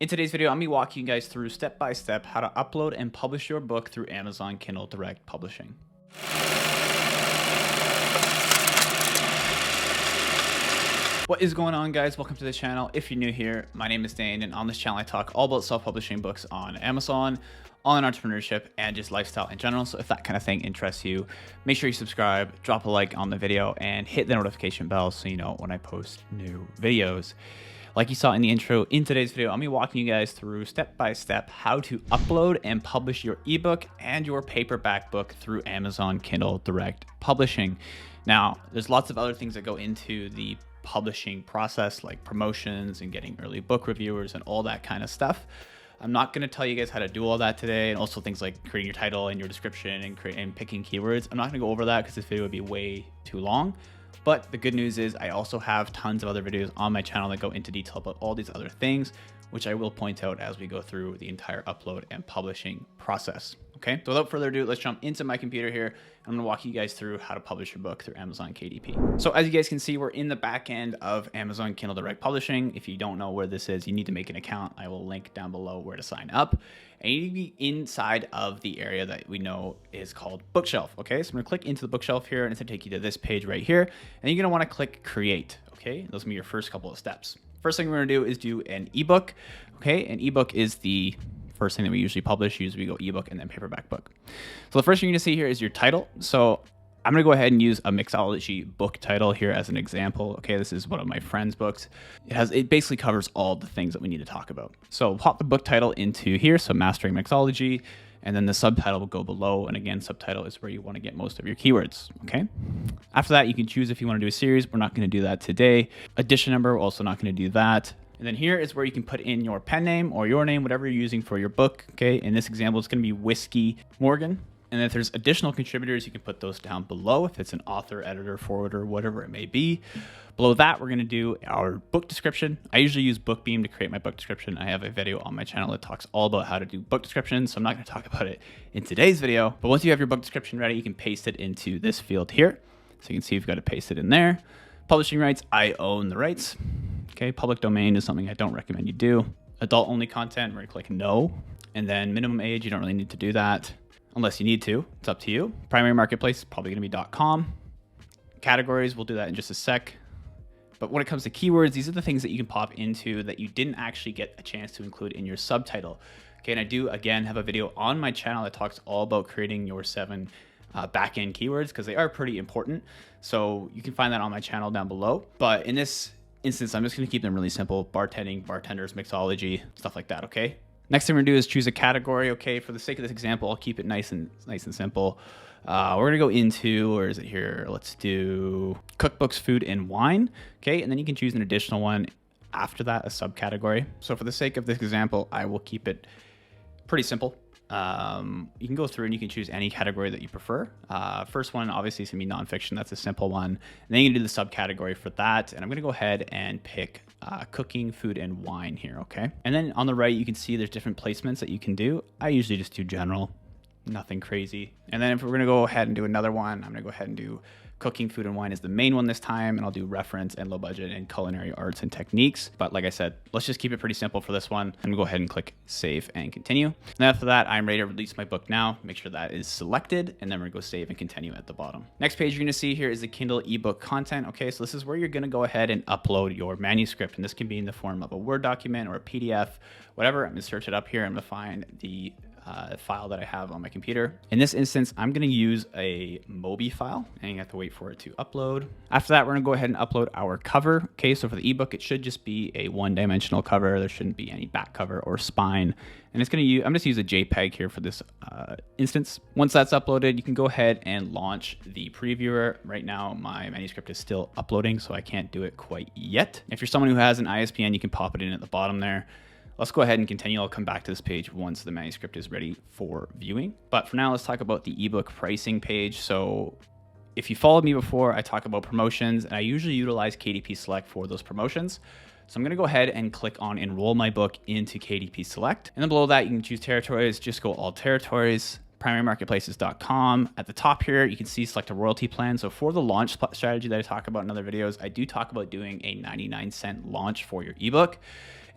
In today's video, I'm going to be walking you guys through step by step how to upload and publish your book through Amazon Kindle Direct Publishing. What is going on, guys? Welcome to the channel. If you're new here, my name is Dane, and on this channel I talk all about self-publishing books on Amazon, online entrepreneurship, and just lifestyle in general. So if that kind of thing interests you, make sure you subscribe, drop a like on the video, and hit the notification bell so you know when I post new videos. Like you saw in the intro, in today's video, I'm going to be walking you guys through step by step how to upload and publish your ebook and your paperback book through Amazon Kindle Direct Publishing. Now, there's lots of other things that go into the publishing process, like promotions and getting early book reviewers and all that kind of stuff. I'm not going to tell you guys how to do all that today, and also things like creating your title and your description and picking keywords. I'm not going to go over that because this video would be way too long. But the good news is I also have tons of other videos on my channel that go into detail about all these other things, which I will point out as we go through the entire upload and publishing process. Okay, so without further ado, let's jump into my computer here. I'm going to walk you guys through how to publish your book through Amazon KDP. So as you guys can see, we're in the back end of Amazon Kindle Direct Publishing. If you don't know where this is, you need to make an account. I will link down below where to sign up. And you need to be inside of the area that we know is called Bookshelf. Okay, so I'm going to click into the Bookshelf here, and it's going to take you to this page right here. And you're going to want to click Create. Okay, those will be your first couple of steps. First thing we're going to do is do an ebook. Okay, an ebook is the first thing that we usually publish. Usually we go ebook and then paperback book. So the first thing you're going to see here is your title. So I'm going to go ahead and use a mixology book title here as an example. Okay, this is one of my friend's books. It basically covers all the things that we need to talk about. So pop the book title into here. So Mastering Mixology, and then the subtitle will go below. And again, subtitle is where you want to get most of your keywords. Okay. After that, you can choose if you want to do a series. We're not going to do that today. Edition number, we're also not going to do that. And then here is where you can put in your pen name or your name, whatever you're using for your book. Okay. In this example, it's going to be Whiskey Morgan. And if there's additional contributors, you can put those down below if it's an author, editor, forwarder, whatever it may be. Below that, we're going to do our book description. I usually use BookBeam to create my book description. I have a video on my channel that talks all about how to do book descriptions, so I'm not going to talk about it in today's video. But once you have your book description ready, you can paste it into this field here. So you can see you've got to paste it in there. Publishing rights, I own the rights. Okay, public domain is something I don't recommend you do. Adult only content, we're going to click no. And then minimum age, you don't really need to do that unless you need to. It's up to you. Primary marketplace is probably going to be .com. Categories, we'll do that in just a sec. But when it comes to keywords, these are the things that you can pop into that you didn't actually get a chance to include in your subtitle. Okay, and I do, again, have a video on my channel that talks all about creating your 7 back-end keywords because they are pretty important. So you can find that on my channel down below. But in this instance, I'm just going to keep them really simple. Bartending, bartenders, mixology, stuff like that, okay? Next thing we're gonna do is choose a category. Okay, for the sake of this example, I'll keep it nice and simple. We're gonna go into, where is it here? Let's do cookbooks, food, and wine. Okay, and then you can choose an additional one after that, a subcategory. So for the sake of this example, I will keep it pretty simple. You can go through and you can choose any category that you prefer. First one obviously is gonna be nonfiction. That's a simple one. And then you can do the subcategory for that. And I'm gonna go ahead and pick cooking, food, and wine here. Okay. And then on the right, you can see there's different placements that you can do. I usually just do general, nothing crazy. And then if we're gonna go ahead and do another one, I'm gonna go ahead and do cooking, food, and wine is the main one this time, and I'll do reference and low budget and culinary arts and techniques. But like I said, let's just keep it pretty simple for this one. I'm gonna go ahead and click save and continue. And after that, I'm ready to release my book now. Make sure that is selected, and then we're gonna go save and continue at the bottom. Next page you're gonna see here is the Kindle ebook content. Okay, so this is where you're gonna go ahead and upload your manuscript, and this can be in the form of a Word document or a PDF, whatever. I'm gonna search it up here. I'm gonna find the file that I have on my computer. In this instance, I'm going to use a Mobi file, and you have to wait for it to upload. After that, we're going to go ahead and upload our cover. Okay, so for the ebook, it should just be a one-dimensional cover. There shouldn't be any back cover or spine. And it's going to use, I'm just use a JPEG here for this instance. Once that's uploaded, you can go ahead and launch the previewer. Right now, my manuscript is still uploading, so I can't do it quite yet. If you're someone who has an ISBN, you can pop it in at the bottom there. Let's go ahead and continue. I'll come back to this page once the manuscript is ready for viewing. But for now, let's talk about the ebook pricing page. So if you followed me before, I talk about promotions, and I usually utilize KDP Select for those promotions. So I'm going to go ahead and click on enroll my book into KDP Select. And then below that, you can choose territories, just go all territories. primarymarketplaces.com. At the top here, you can see select a royalty plan. So for the launch strategy that I talk about in other videos, I do talk about doing a 99-cent launch for your ebook.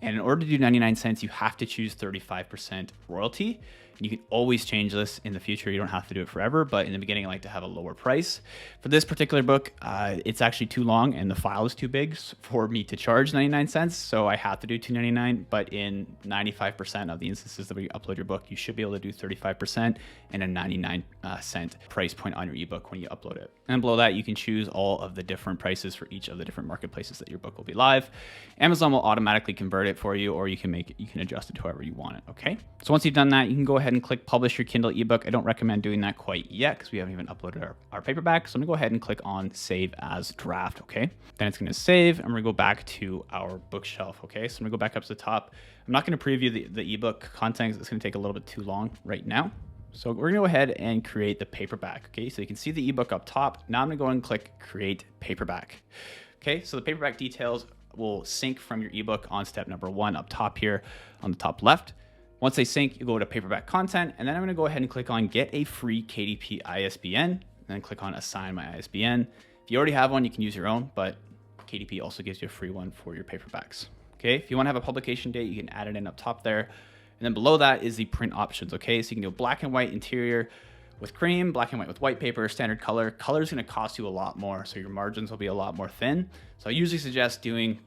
And in order to do 99 cents, you have to choose 35% royalty. And you can always change this in the future. You don't have to do it forever, but in the beginning, I like to have a lower price. For this particular book, it's actually too long and the file is too big for me to charge 99 cents. So I have to do $2.99, but in 95% of the instances that we upload your book, you should be able to do 35% and a 99 cent price point on your ebook when you upload it. And below that, you can choose all of the different prices for each of the different marketplaces that your book will be live. Amazon will automatically convert it for you, or you can adjust it to however you want it. Okay. So once you've done that, you can go ahead and click publish your Kindle ebook. I don't recommend doing that quite yet because we haven't even uploaded our paperback. So I'm gonna go ahead and click on save as draft. Okay. Then it's gonna save and we're gonna go back to our bookshelf. Okay. So I'm gonna go back up to the top. I'm not gonna preview the ebook content. It's gonna take a little bit too long right now. So we're gonna go ahead and create the paperback. Okay. So you can see the ebook up top. Now I'm gonna go and click create paperback. Okay. So the paperback details will sync from your ebook on step number 1 up top here on the top left. Once they sync, you go to paperback content, and then I'm gonna go ahead and click on get a free KDP ISBN, and then click on assign my ISBN. If you already have one, you can use your own, but KDP also gives you a free one for your paperbacks. Okay, if you wanna have a publication date, you can add it in up top there. And then below that is the print options, okay? So you can do black and white interior with cream, black and white with white paper, standard color. Color is gonna cost you a lot more, so your margins will be a lot more thin. So I usually suggest doing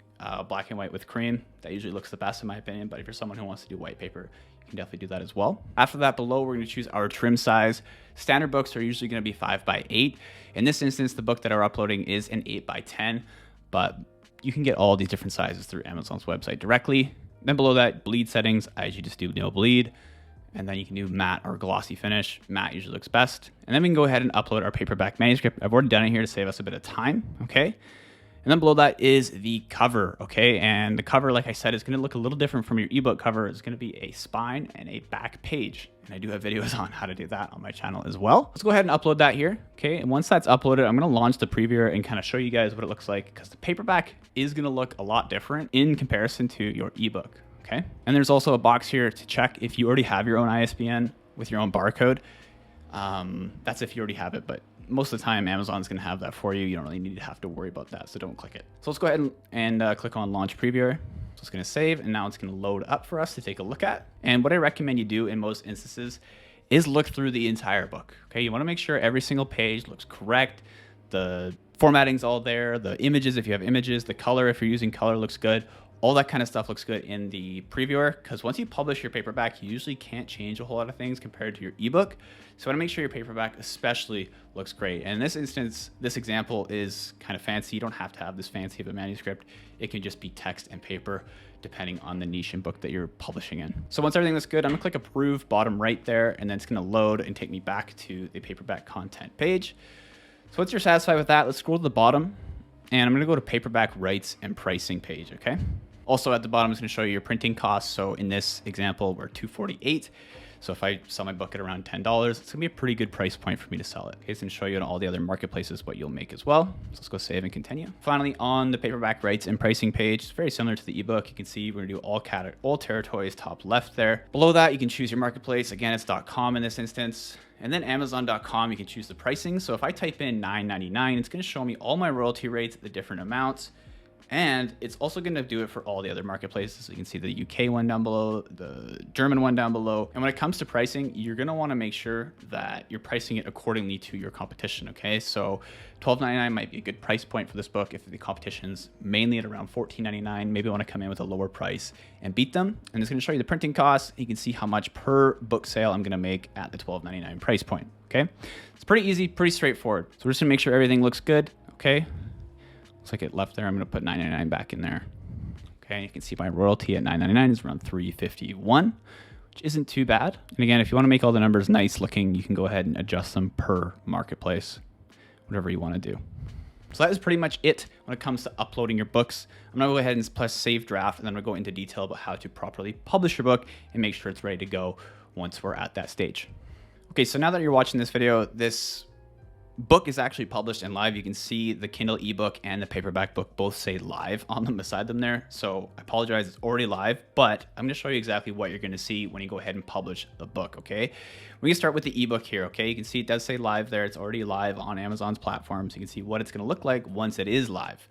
black and white with cream. That usually looks the best in my opinion, but if you're someone who wants to do white paper, you can definitely do that as well. After that, below, we're gonna choose our trim size. Standard books are usually gonna be 5x8. In this instance, the book that we're uploading is an 8x10, but you can get all these different sizes through Amazon's website directly. Then below that, bleed settings, I usually just do no bleed. And then you can do matte or glossy finish. Matte usually looks best. And then we can go ahead and upload our paperback manuscript. I've already done it here to save us a bit of time, okay? And then below that is the cover, okay? And the cover, like I said, is gonna look a little different from your ebook cover. It's gonna be a spine and a back page. And I do have videos on how to do that on my channel as well. Let's go ahead and upload that here, okay? And once that's uploaded, I'm gonna launch the previewer and kind of show you guys what it looks like, because the paperback is gonna look a lot different in comparison to your ebook. Okay. And there's also a box here to check if you already have your own ISBN with your own barcode. That's if you already have it, but most of the time Amazon's going to have that for you. You don't really need to have to worry about that, so don't click it. So let's go ahead and click on launch previewer. So it's going to save, and now it's going to load up for us to take a look at. And what I recommend you do in most instances is look through the entire book. Okay. You want to make sure every single page looks correct. The formatting's all there. The images, if you have images, the color, if you're using color, looks good. All that kind of stuff looks good in the previewer, because once you publish your paperback, you usually can't change a whole lot of things compared to your ebook. So I want to make sure your paperback especially looks great. And in this instance, this example is kind of fancy. You don't have to have this fancy of a manuscript. It can just be text and paper, depending on the niche and book that you're publishing in. So once everything looks good, I'm gonna click approve bottom right there, and then it's gonna load and take me back to the paperback content page. So once you're satisfied with that, let's scroll to the bottom, and I'm gonna go to paperback rights and pricing page, okay? Also at the bottom, it's going to show you your printing costs. So in this example, we're $248. So if I sell my book at around $10, it's going to be a pretty good price point for me to sell it. It's going to show you on all the other marketplaces what you'll make as well. So let's go save and continue. Finally, on the paperback rights and pricing page, it's very similar to the ebook. You can see we're going to do all territories top left there. Below that, you can choose your marketplace. Again, it's .com in this instance. And then Amazon.com, you can choose the pricing. So if I type in $9.99, it's going to show me all my royalty rates, the different amounts. And it's also going to do it for all the other marketplaces. So you can see the UK one down below, the German one down below. And when it comes to pricing, you're going to want to make sure that you're pricing it accordingly to your competition. Okay. So $12.99 might be a good price point for this book. If the competition's mainly at around $14.99, maybe I want to come in with a lower price and beat them. And it's going to show you the printing costs. You can see how much per book sale I'm going to make at the $12.99 price point. Okay. It's pretty easy, pretty straightforward. So we're just going to make sure everything looks good. Okay. Looks like it left there. I'm going to put $9.99 back in there. Okay, you can see my royalty at $9.99 is around $3.51, which isn't too bad. And again, if you want to make all the numbers nice looking, you can go ahead and adjust them per marketplace, whatever you want to do. So that is pretty much it when it comes to uploading your books. I'm going to go ahead and press save draft, and then we'll go into detail about how to properly publish your book and make sure it's ready to go once we're at that stage. Okay, so now that you're watching this video, this book is actually published and live. You can see the Kindle ebook and the paperback book both say live on them beside them there. So I apologize, it's already live, but I'm going to show you exactly what you're going to see when you go ahead and publish the book. Okay, we can start with the ebook here. Okay, you can see it does say live there. It's already live on Amazon's platform, so you can see what it's going to look like once it is live.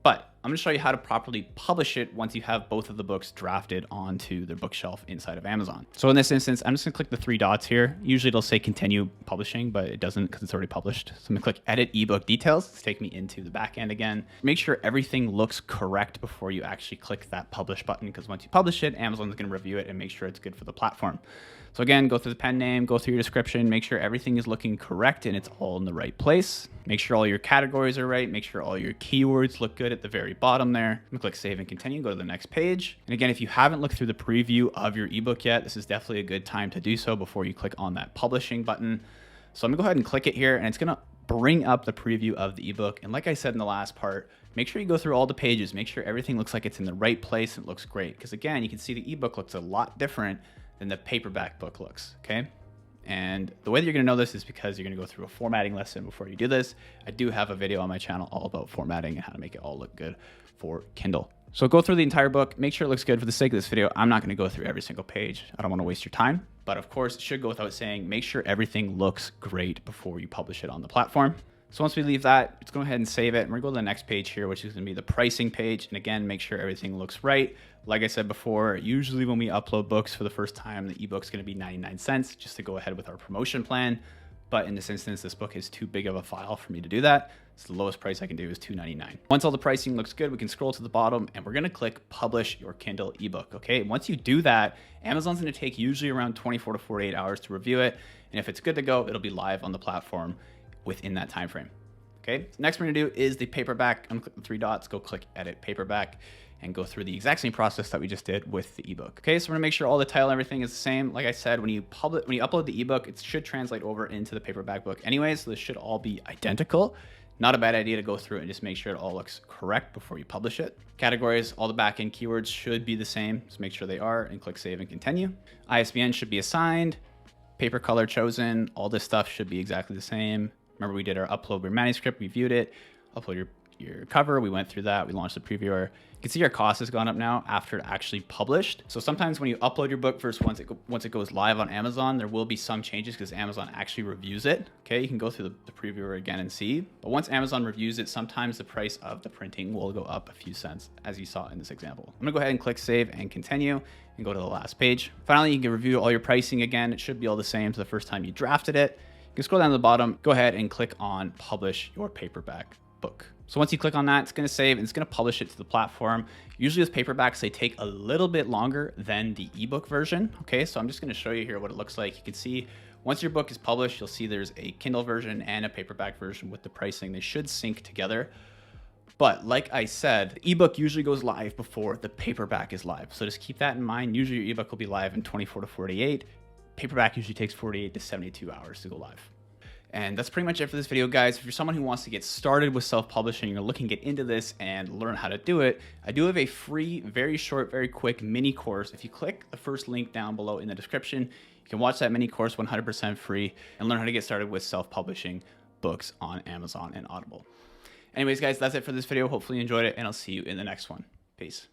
But I'm going to show you how to properly publish it once you have both of the books drafted onto their bookshelf inside of Amazon. So in this instance, I'm just going to click the three dots here. Usually it'll say continue publishing, but it doesn't because it's already published. So I'm going to click edit ebook details. It's take me into the back end again. Make sure everything looks correct before you actually click that publish button, because once you publish it, Amazon's going to review it and make sure it's good for the platform. So again, go through the pen name, go through your description, make sure everything is looking correct and it's all in the right place. Make sure all your categories are right. Make sure all your keywords look good at the very bottom there. I'm gonna click save and continue, go to the next page. And again, if you haven't looked through the preview of your ebook yet, this is definitely a good time to do so before you click on that publishing button. So I'm gonna go ahead and click it here, and it's gonna bring up the preview of the ebook. And like I said in the last part, make sure you go through all the pages, make sure everything looks like it's in the right place and looks great. Because again, you can see the ebook looks a lot different than the paperback book looks, okay? And the way that you're gonna know this is because you're gonna go through a formatting lesson before you do this. I do have a video on my channel all about formatting and how to make it all look good for Kindle. So go through the entire book, make sure it looks good. For the sake of this video, I'm not gonna go through every single page. I don't wanna waste your time, but of course, it should go without saying, make sure everything looks great before you publish it on the platform. So once we leave that, let's go ahead and save it. And we're gonna go to the next page here, which is gonna be the pricing page. And again, make sure everything looks right. Like I said before, usually when we upload books for the first time, the ebook's gonna be 99 cents just to go ahead with our promotion plan. But in this instance, this book is too big of a file for me to do that. So the lowest price I can do is $2.99. Once all the pricing looks good, we can scroll to the bottom and we're gonna click publish your Kindle ebook, okay? Once you do that, Amazon's gonna take usually around 24 to 48 hours to review it. And if it's good to go, it'll be live on the platform within that time frame. Okay, so next we're gonna do is the paperback. I'm gonna click the three dots, go click edit paperback, and go through the exact same process that we just did with the ebook. Okay, so we're gonna make sure all the title and everything is the same. Like I said, when you upload the ebook, it should translate over into the paperback book anyway, so this should all be identical. Not a bad idea to go through and just make sure it all looks correct before you publish it. Categories, all the back-end keywords should be the same, so make sure they are, and click save and continue. ISBN should be assigned, paper color chosen, all this stuff should be exactly the same. Remember, we did our upload your manuscript, we viewed it, upload your cover, we went through that, we launched the previewer. You can see our cost has gone up now after it actually published. So sometimes when you upload your book versus once it goes live on Amazon, there will be some changes because Amazon actually reviews it. Okay, you can go through the previewer again and see. But once Amazon reviews it, sometimes the price of the printing will go up a few cents, as you saw in this example. I'm gonna go ahead and click save and continue and go to the last page. Finally, you can review all your pricing again. It should be all the same to the first time you drafted it. You can scroll down to the bottom, go ahead and click on publish your paperback book. So once you click on that, it's gonna save and it's gonna publish it to the platform. Usually with paperbacks, they take a little bit longer than the ebook version. Okay, so I'm just gonna show you here what it looks like. You can see once your book is published, you'll see there's a Kindle version and a paperback version with the pricing. They should sync together. But like I said, the ebook usually goes live before the paperback is live. So just keep that in mind. Usually your ebook will be live in 24 to 48. Paperback usually takes 48 to 72 hours to go live. And that's pretty much it for this video, guys. If you're someone who wants to get started with self-publishing, you're looking to get into this and learn how to do it, I do have a free, very short, very quick mini course. If you click the first link down below in the description, you can watch that mini course 100% free and learn how to get started with self-publishing books on Amazon and Audible. Anyways, guys, that's it for this video. Hopefully you enjoyed it, and I'll see you in the next one. Peace.